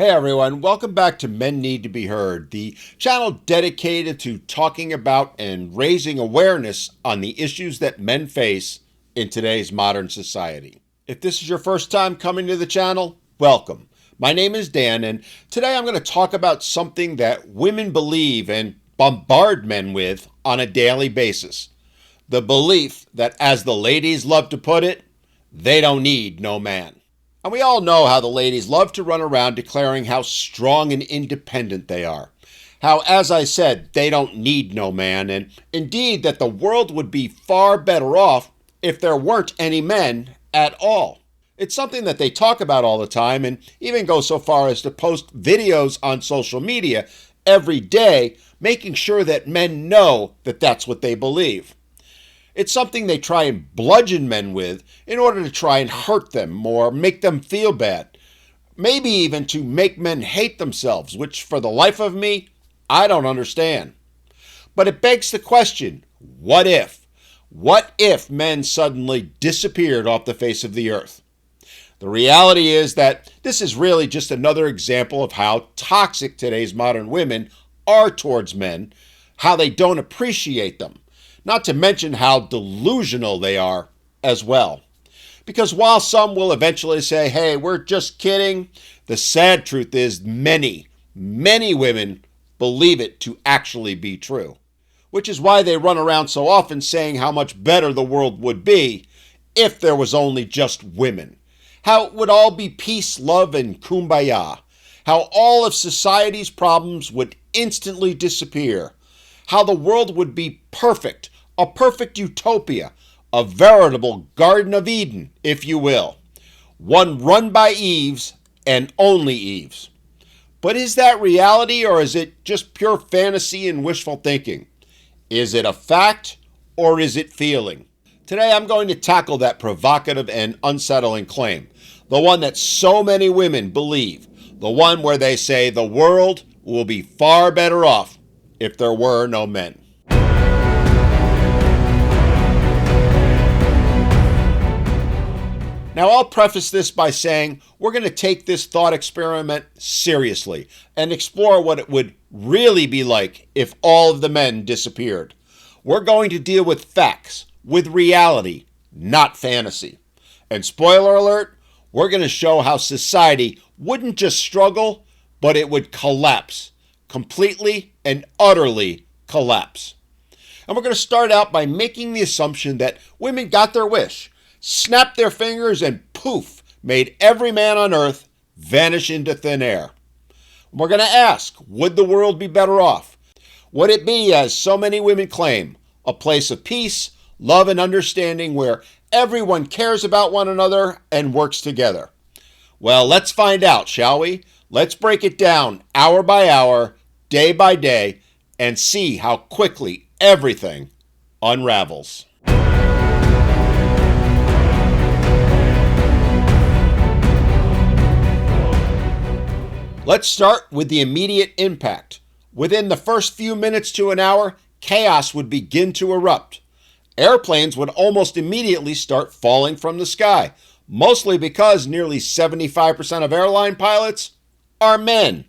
Hey everyone, welcome back to Men Need to Be Heard, the channel dedicated to talking about and raising awareness on the issues that men face in today's modern society. If this is your first time coming to the channel, welcome. My name is Dan, and today I'm going to talk about something that women believe and bombard men with on a daily basis. The belief that, as the ladies love to put it, they don't need no man. And we all know how the ladies love to run around declaring how strong and independent they are. How, as I said, they don't need no man, and indeed that the world would be far better off if there weren't any men at all. It's something that they talk about all the time and even go so far as to post videos on social media every day, making sure that men know that that's what they believe. It's something they try and bludgeon men with in order to try and hurt them or make them feel bad. Maybe even to make men hate themselves, which for the life of me, I don't understand. But it begs the question, what if? What if men suddenly disappeared off the face of the earth? The reality is that this is really just another example of how toxic today's modern women are towards men, how they don't appreciate them. Not to mention how delusional they are as well. Because while some will eventually say, hey, we're just kidding, the sad truth is many women believe it to actually be true. Which is why they run around so often saying how much better the world would be if there was only just women. How it would all be peace, love, and kumbaya. How all of society's problems would instantly disappear. How the world would be perfect, a perfect utopia, a veritable Garden of Eden, if you will. One run by Eves and only Eves. But is that reality, or is it just pure fantasy and wishful thinking? Is it a fact or is it feeling? Today I'm going to tackle that provocative and unsettling claim, the one that so many women believe, the one where they say the world will be far better off if there were no men. Now, I'll preface this by saying we're going to take this thought experiment seriously and explore what it would really be like if all of the men disappeared. We're going to deal with facts, with reality, not fantasy. And spoiler alert, we're going to show how society wouldn't just struggle, but it would collapse. Completely and utterly collapse. And we're going to start out by making the assumption that women got their wish, snapped their fingers, and poof, made every man on earth vanish into thin air. We're going to ask, would the world be better off? Would it be, as so many women claim, a place of peace, love, and understanding where everyone cares about one another and works together? Well, let's find out, shall we? Let's break it down hour by hour, day by day, and see how quickly everything unravels. Let's start with the immediate impact. Within the first few minutes to an hour, chaos would begin to erupt. Airplanes would almost immediately start falling from the sky, mostly because nearly 75% of airline pilots are men.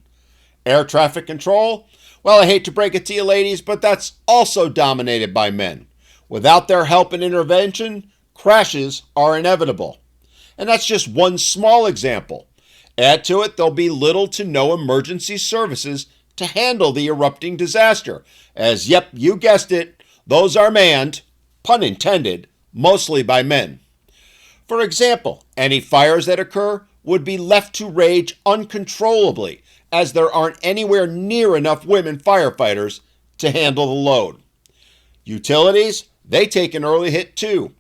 Air traffic control, well, I hate to break it to you ladies, but that's also dominated by men. Without their help and intervention, crashes are inevitable. And that's just one small example. Add to it, there'll be little to no emergency services to handle the erupting disaster, as, yep, you guessed it, those are manned, pun intended, mostly by men. For example, any fires that occur would be left to rage uncontrollably, as there aren't anywhere near enough women firefighters to handle the load. Utilities, they take an early hit too.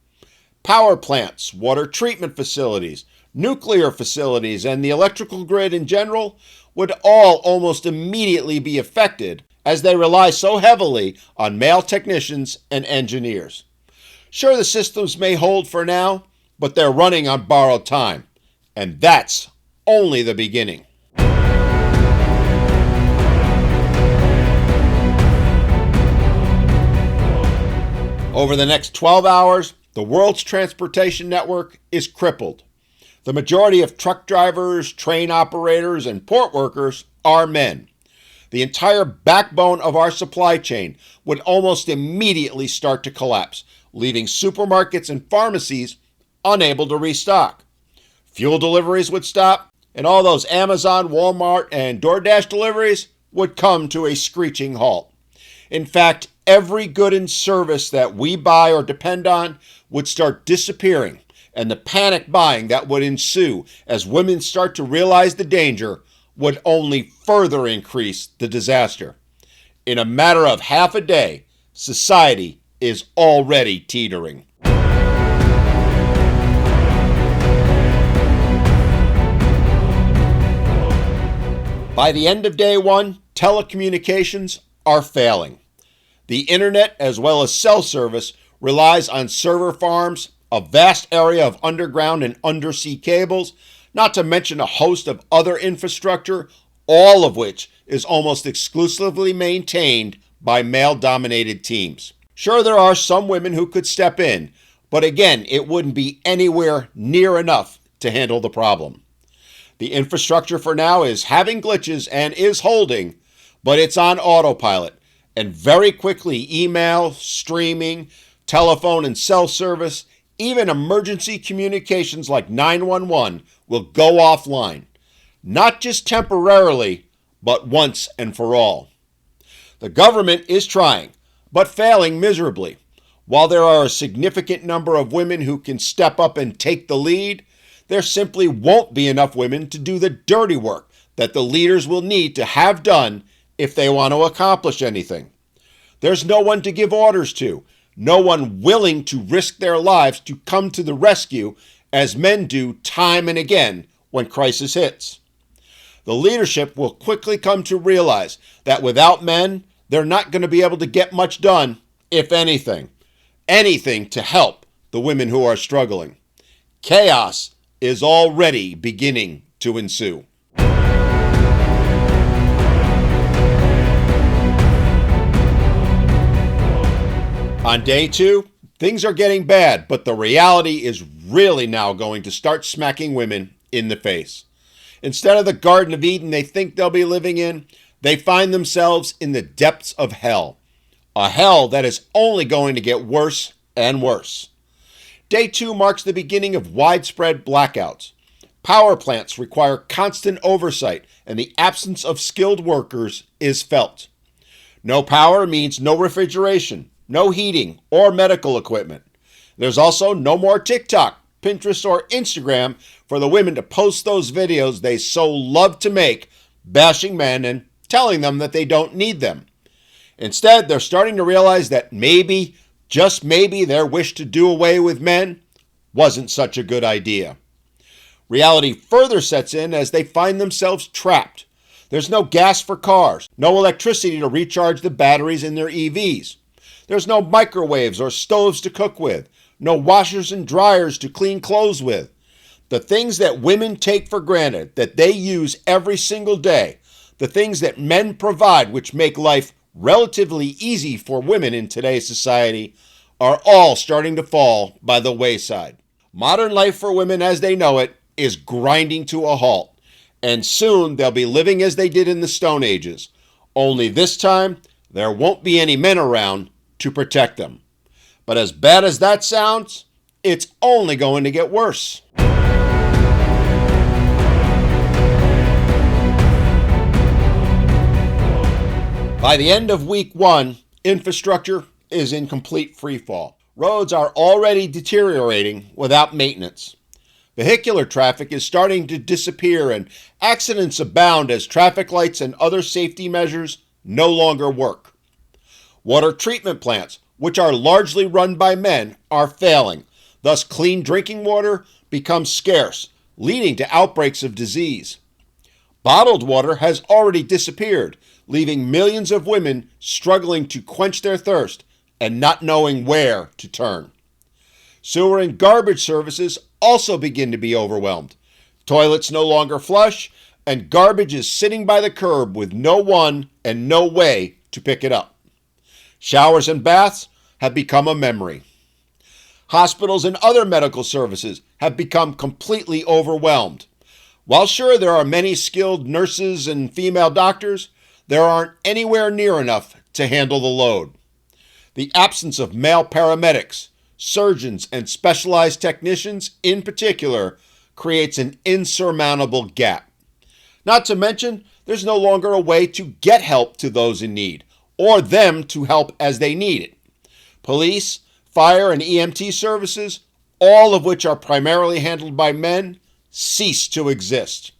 Power plants, water treatment facilities, nuclear facilities, and the electrical grid in general would all almost immediately be affected, as they rely so heavily on male technicians and engineers. Sure, the systems may hold for now, but they're running on borrowed time, and that's only the beginning. Over the next 12 hours, the world's transportation network is crippled. The majority of truck drivers, train operators, and port workers are men. The entire backbone of our supply chain would almost immediately start to collapse, leaving supermarkets and pharmacies unable to restock. Fuel deliveries would stop, and all those Amazon, Walmart, and DoorDash deliveries would come to a screeching halt. In fact, every good and service that we buy or depend on would start disappearing, and the panic buying that would ensue as women start to realize the danger would only further increase the disaster. In a matter of half a day, society is already teetering. By the end of day one, telecommunications are failing. The internet, as well as cell service, relies on server farms, a vast area of underground and undersea cables, not to mention a host of other infrastructure, all of which is almost exclusively maintained by male-dominated teams. Sure, there are some women who could step in, but again, it wouldn't be anywhere near enough to handle the problem. The infrastructure for now is having glitches and is holding, but it's on autopilot, and very quickly email, streaming, telephone and cell service, even emergency communications like 911 will go offline. Not just temporarily, but once and for all. The government is trying, but failing miserably. While there are a significant number of women who can step up and take the lead, there simply won't be enough women to do the dirty work that the leaders will need to have done if they want to accomplish anything. There's no one to give orders to, no one willing to risk their lives to come to the rescue as men do time and again when crisis hits. The leadership will quickly come to realize that without men, they're not going to be able to get much done, if anything to help the women who are struggling. Chaos is already beginning to ensue. On day two, things are getting bad, but the reality is really now going to start smacking women in the face. Instead of the Garden of Eden they think they'll be living in, they find themselves in the depths of hell. A hell that is only going to get worse and worse. Day two marks the beginning of widespread blackouts. Power plants require constant oversight, and the absence of skilled workers is felt. No power means no refrigeration, no heating, or medical equipment. There's also no more TikTok, Pinterest, or Instagram for the women to post those videos they so love to make, bashing men and telling them that they don't need them. Instead, they're starting to realize that maybe, just maybe, their wish to do away with men wasn't such a good idea. Reality further sets in as they find themselves trapped. There's no gas for cars, no electricity to recharge the batteries in their EVs. There's no microwaves or stoves to cook with, no washers and dryers to clean clothes with. The things that women take for granted, that they use every single day, the things that men provide which make life relatively easy for women in today's society, are all starting to fall by the wayside. Modern life for women as they know it is grinding to a halt, and soon they'll be living as they did in the Stone Ages. Only this time, there won't be any men around to protect them. But as bad as that sounds, it's only going to get worse. By the end of week one, infrastructure is in complete freefall. Roads are already deteriorating without maintenance. Vehicular traffic is starting to disappear and accidents abound as traffic lights and other safety measures no longer work. Water treatment plants, which are largely run by men, are failing. Thus, clean drinking water becomes scarce, leading to outbreaks of disease. Bottled water has already disappeared, leaving millions of women struggling to quench their thirst and not knowing where to turn. Sewer and garbage services also begin to be overwhelmed. Toilets no longer flush, and garbage is sitting by the curb with no one and no way to pick it up. Showers and baths have become a memory. Hospitals and other medical services have become completely overwhelmed. While sure there are many skilled nurses and female doctors, there aren't anywhere near enough to handle the load. The absence of male paramedics, surgeons, and specialized technicians in particular creates an insurmountable gap. Not to mention, there's no longer a way to get help to those in need, or them to help as they need it. Police, fire, and EMT services, all of which are primarily handled by men, cease to exist.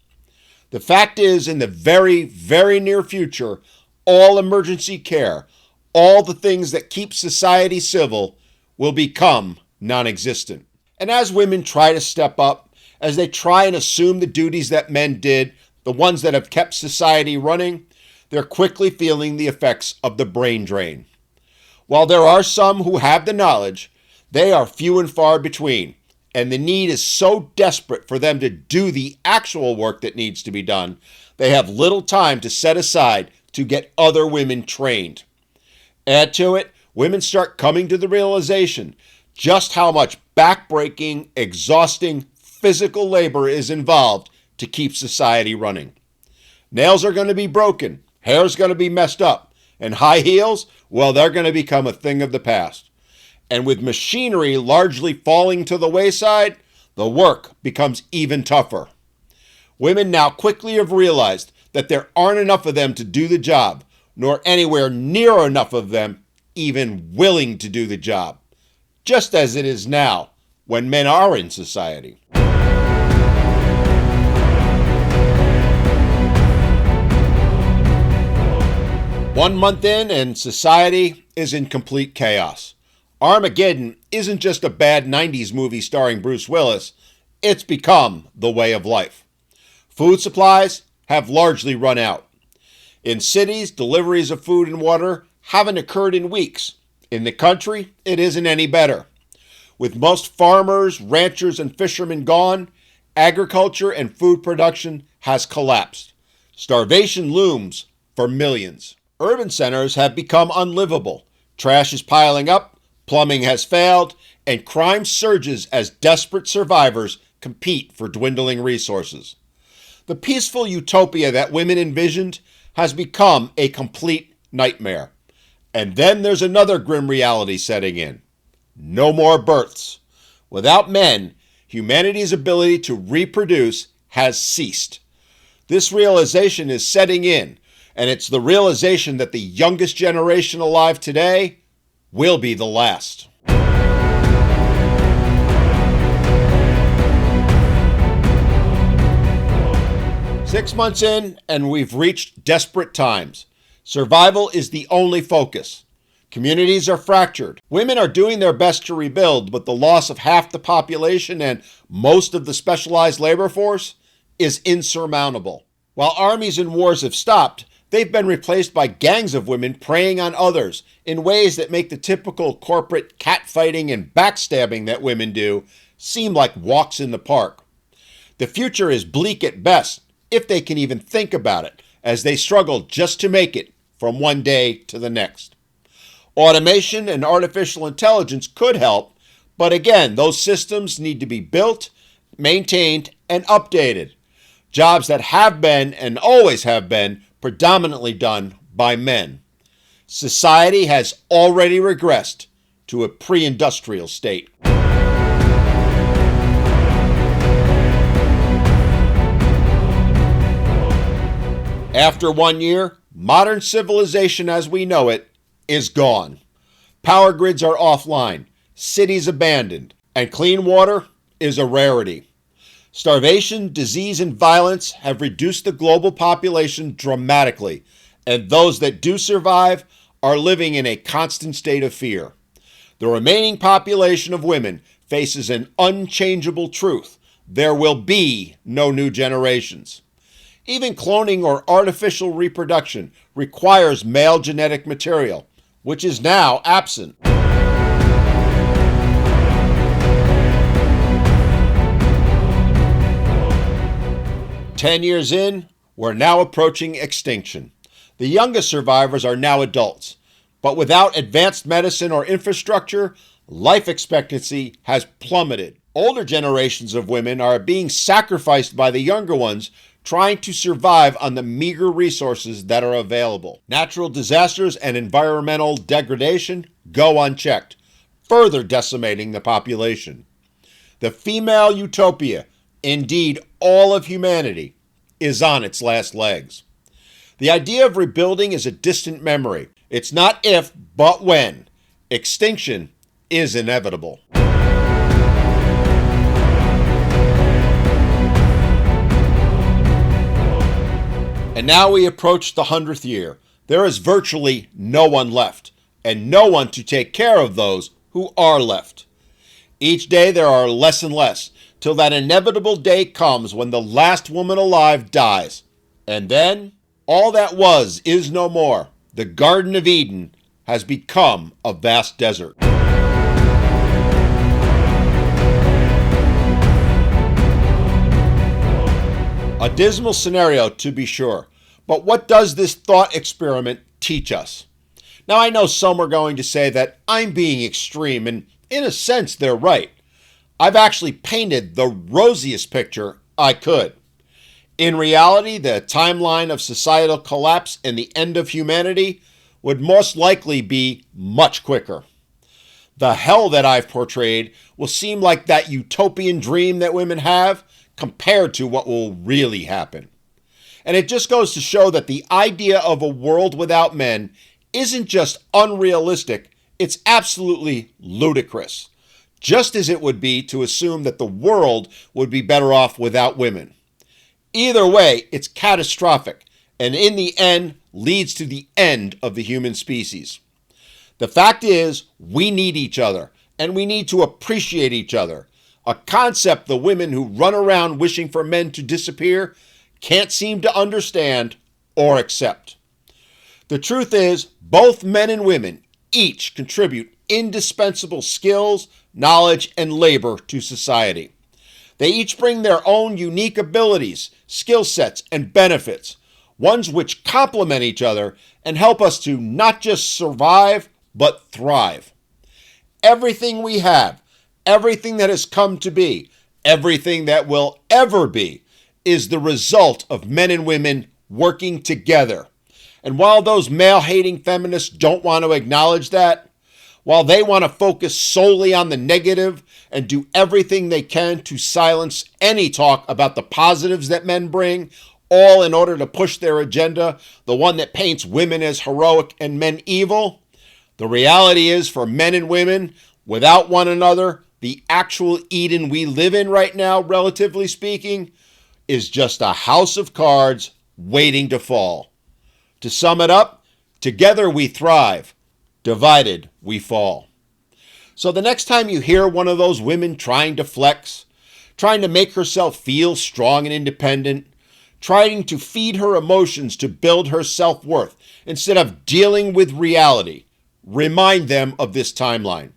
The fact is, in the very, very near future, all emergency care, all the things that keep society civil, will become non-existent. And as women try to step up, as they try and assume the duties that men did, the ones that have kept society running, they're quickly feeling the effects of the brain drain. While there are some who have the knowledge, they are few and far between, and the need is so desperate for them to do the actual work that needs to be done, they have little time to set aside to get other women trained. Add to it, women start coming to the realization just how much backbreaking, exhausting physical labor is involved to keep society running. Nails are going to be broken, hair's going to be messed up, and high heels, well, they're going to become a thing of the past. And with machinery largely falling to the wayside, the work becomes even tougher. Women now quickly have realized that there aren't enough of them to do the job, nor anywhere near enough of them even willing to do the job, just as it is now when men are in society. One month in, and society is in complete chaos. Armageddon isn't just a bad 90s movie starring Bruce Willis, it's become the way of life. Food supplies have largely run out. In cities, deliveries of food and water haven't occurred in weeks. In the country, it isn't any better. With most farmers, ranchers, and fishermen gone, agriculture and food production has collapsed. Starvation looms for millions. Urban centers have become unlivable. Trash is piling up, plumbing has failed, and crime surges as desperate survivors compete for dwindling resources. The peaceful utopia that women envisioned has become a complete nightmare. And then there's another grim reality setting in. No more births. Without men, humanity's ability to reproduce has ceased. This realization is setting in, and it's the realization that the youngest generation alive today will be the last. Six months in, and we've reached desperate times. Survival is the only focus. Communities are fractured. Women are doing their best to rebuild, but the loss of half the population and most of the specialized labor force is insurmountable. While armies and wars have stopped, they've been replaced by gangs of women preying on others in ways that make the typical corporate catfighting and backstabbing that women do seem like walks in the park. The future is bleak at best, if they can even think about it, as they struggle just to make it from one day to the next. Automation and artificial intelligence could help, but again, those systems need to be built, maintained, and updated. Jobs that have been and always have been predominantly done by men. Society has already regressed to a pre-industrial state. After 1 year, modern civilization as we know it is gone. Power grids are offline, cities abandoned, and clean water is a rarity. Starvation, disease, and violence have reduced the global population dramatically, and those that do survive are living in a constant state of fear. The remaining population of women faces an unchangeable truth: there will be no new generations. Even cloning or artificial reproduction requires male genetic material, which is now absent. 10 years in, we're now approaching extinction. The youngest survivors are now adults, but without advanced medicine or infrastructure, Life expectancy has plummeted. Older generations of women are being sacrificed by the younger ones, trying to survive on the meager resources that are available. Natural disasters and environmental degradation go unchecked, further decimating the population. The female utopia, indeed all of humanity, is on its last legs. The idea of rebuilding is a distant memory. It's not if, but when. Extinction is inevitable. And now we approach the 100th year. There is virtually no one left, and no one to take care of those who are left. Each day there are less and less, till that inevitable day comes when the last woman alive dies. And then, all that was is no more. The Garden of Eden has become a vast desert. A dismal scenario, to be sure. But what does this thought experiment teach us? Now, I know some are going to say that I'm being extreme, and in a sense, they're right. I've actually painted the rosiest picture I could. In reality, the timeline of societal collapse and the end of humanity would most likely be much quicker. The hell that I've portrayed will seem like that utopian dream that women have compared to what will really happen. And it just goes to show that the idea of a world without men isn't just unrealistic, it's absolutely ludicrous. Just as it would be to assume that the world would be better off without women. Either way, it's catastrophic, and in the end leads to the end of the human species. The fact is, we need each other, and we need to appreciate each other. A concept the women who run around wishing for men to disappear can't seem to understand or accept. The truth is, both men and women each contribute indispensable skills, knowledge, and labor to society. They each bring their own unique abilities, skill sets, and benefits, ones which complement each other and help us to not just survive, but thrive. Everything we have, everything that has come to be, everything that will ever be, is the result of men and women working together. And while those male-hating feminists don't want to acknowledge that, while they want to focus solely on the negative and do everything they can to silence any talk about the positives that men bring, all in order to push their agenda, the one that paints women as heroic and men evil, the reality is for men and women, without one another, the actual Eden we live in right now, relatively speaking, is just a house of cards waiting to fall. To sum it up, together we thrive, divided we fall. So the next time you hear one of those women trying to flex, trying to make herself feel strong and independent, trying to feed her emotions to build her self-worth instead of dealing with reality, remind them of this timeline.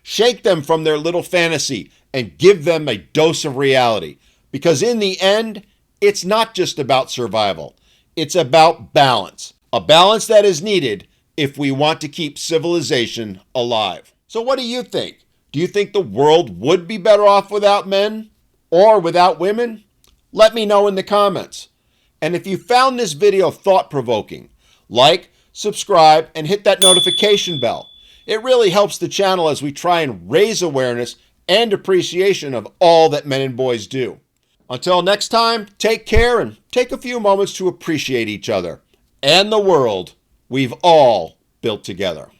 Shake them from their little fantasy and give them a dose of reality. Because in the end, it's not just about survival. It's about balance. A balance that is needed if we want to keep civilization alive. So what do you think? Do you think the world would be better off without men or without women? Let me know in the comments. And if you found this video thought-provoking, like, subscribe, and hit that notification bell. It really helps the channel as we try and raise awareness and appreciation of all that men and boys do. Until next time, take care and take a few moments to appreciate each other and the world we've all built together.